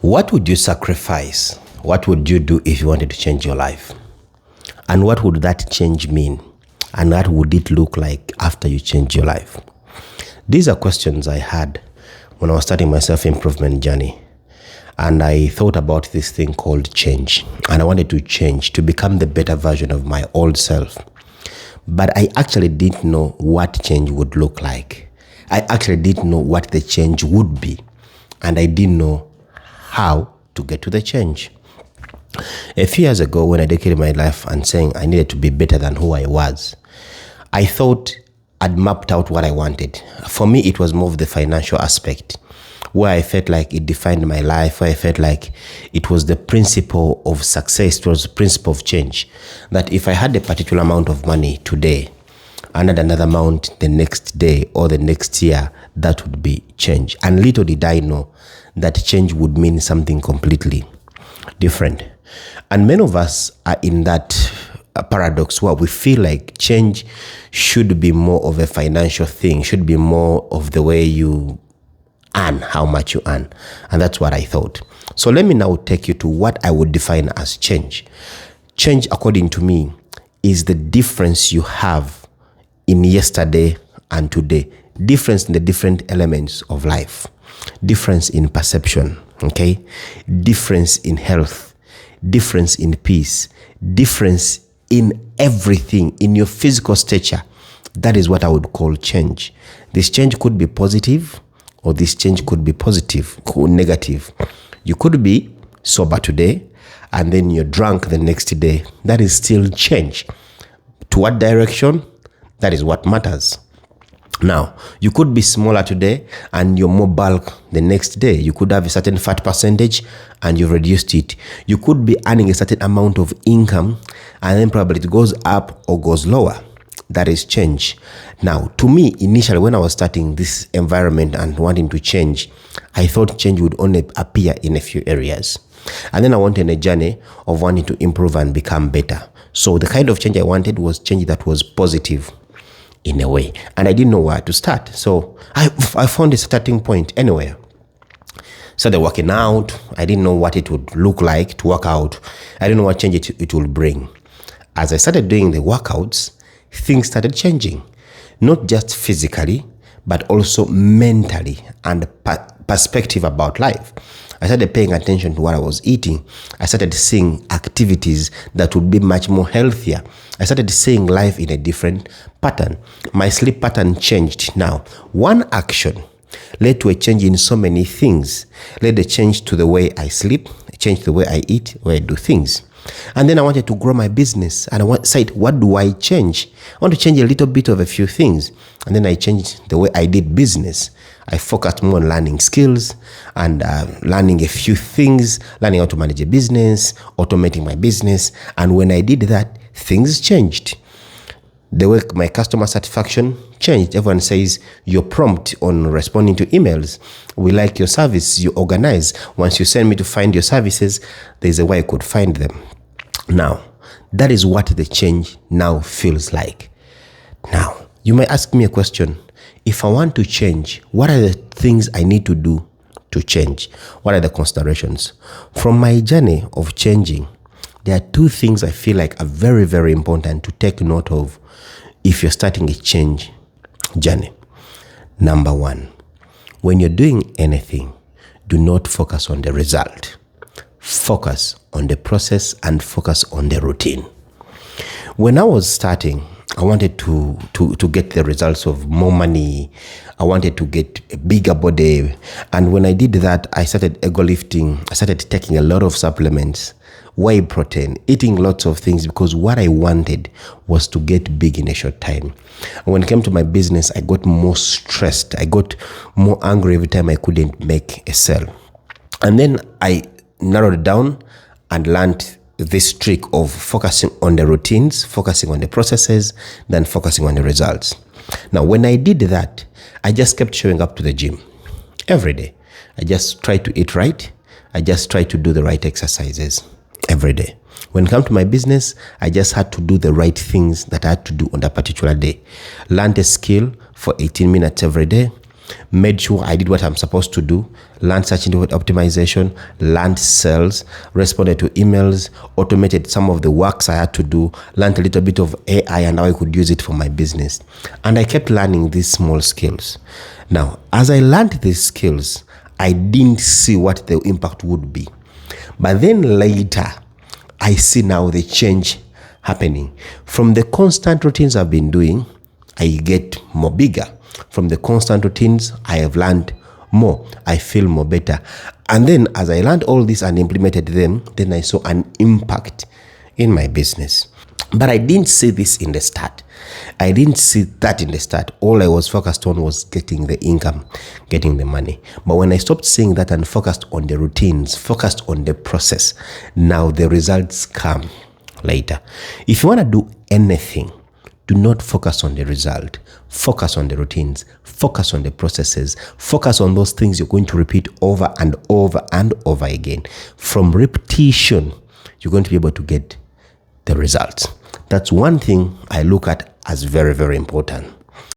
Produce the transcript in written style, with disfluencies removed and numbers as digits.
What would you sacrifice? What would you do if you wanted to change your life? And what would that change mean? And what would it look like after you change your life? These are questions I had when I was starting my self-improvement journey. And I thought about this thing called change. And I wanted to change to become the better version of my old self. But I actually didn't know what change would look like. I actually didn't know what the change would be. And I didn't know how to get to the change. A few years ago, when I dedicated my life and saying I needed to be better than who I was, I thought I'd mapped out what I wanted. For me, it was more of the financial aspect, where I felt like it defined my life, where I felt like it was the principle of success, it was the principle of change. That if I had a particular amount of money today, and had another amount the next day or the next year, that would be change. And little did I know that change would mean something completely different. And many of us are in that paradox where we feel like change should be more of a financial thing, should be more of the way you earn, how much you earn. And that's what I thought. So let me now take you to what I would define as change. Change, according to me, is the difference you have in yesterday and today. Difference in the different elements of life. Difference in perception, okay? Difference in health. Difference in peace. Difference in everything, in your physical stature. That is what I would call change. This change could be positive, or this change could be positive or negative. You could be sober today, and then you're drunk the next day. That is still change. To what direction? That is what matters. Now, you could be smaller today and you're more bulk the next day. You could have a certain fat percentage and you've reduced it. You could be earning a certain amount of income and then probably it goes up or goes lower. That is change. Now, to me, initially when I was starting this environment and wanting to change, I thought change would only appear in a few areas. And then I went on a journey of wanting to improve and become better. So the kind of change I wanted was change that was positive in a way. And I didn't know where to start. So I found a starting point anywhere. Started working out. I didn't know what it would look like to work out. I didn't know what change it would bring. As I started doing the workouts, things started changing. Not just physically, but also mentally and perspective about life. I started paying attention to what I was eating. I started seeing activities that would be much more healthier. I started seeing life in a different pattern. My sleep pattern changed. Now, one action led to a change in so many things. Led a change to the way I sleep, a change to the way I eat, where I do things. And then I wanted to grow my business. And I said, what do I change? I want to change a little bit of a few things. And then I changed the way I did business. I focused more on learning skills and learning a few things, learning how to manage a business, automating my business. And when I did that, things changed. The way my customer satisfaction changed. Everyone says you're prompt on responding to emails. We like your service. You organize. Once you send me to find your services, there's a way I could find them. Now, that is what the change now feels like. Now, you may ask me a question. If I want to change, what are the things I need to do to change? What are the considerations? From my journey of changing, there are two things I feel like are very, very important to take note of if you're starting a change journey. Number one, when you're doing anything, do not focus on the result. Focus on the process and focus on the routine. When I was starting, I wanted to get the results of more money. I wanted to get a bigger body. And when I did that, I started ego lifting. I started taking a lot of supplements, whey protein, eating lots of things because what I wanted was to get big in a short time. And when it came to my business, I got more stressed. I got more angry every time I couldn't make a sale. And then I narrowed it down and learned this trick of focusing on the routines, focusing on the processes, then focusing on the results. Now, when I did that, I just kept showing up to the gym every day. I just tried to eat right. I just tried to do the right exercises every day. When it comes to my business, I just had to do the right things that I had to do on that particular day. Learned a skill for 18 minutes every day. made sure I did what I'm supposed to do, learned search engine optimization, learned sales, responded to emails, automated some of the works I had to do, learned a little bit of AI and how I could use it for my business. And I kept learning these small skills. Now, as I learned these skills, I didn't see what the impact would be. But then later, I see now the change happening. From the constant routines I've been doing, I get more bigger. From the constant routines, I have learned more. I feel more better. And then as I learned all this and implemented them, then I saw an impact in my business. But I didn't see this in the start. I didn't see that in the start. All I was focused on was getting the income, getting the money. But when I stopped seeing that and focused on the routines, focused on the process, now the results come later. If you want to do anything, do not focus on the result. Focus on the routines. Focus on the processes. Focus on those things you're going to repeat over and over and over again. From repetition, you're going to be able to get the results. That's one thing I look at as very, very important.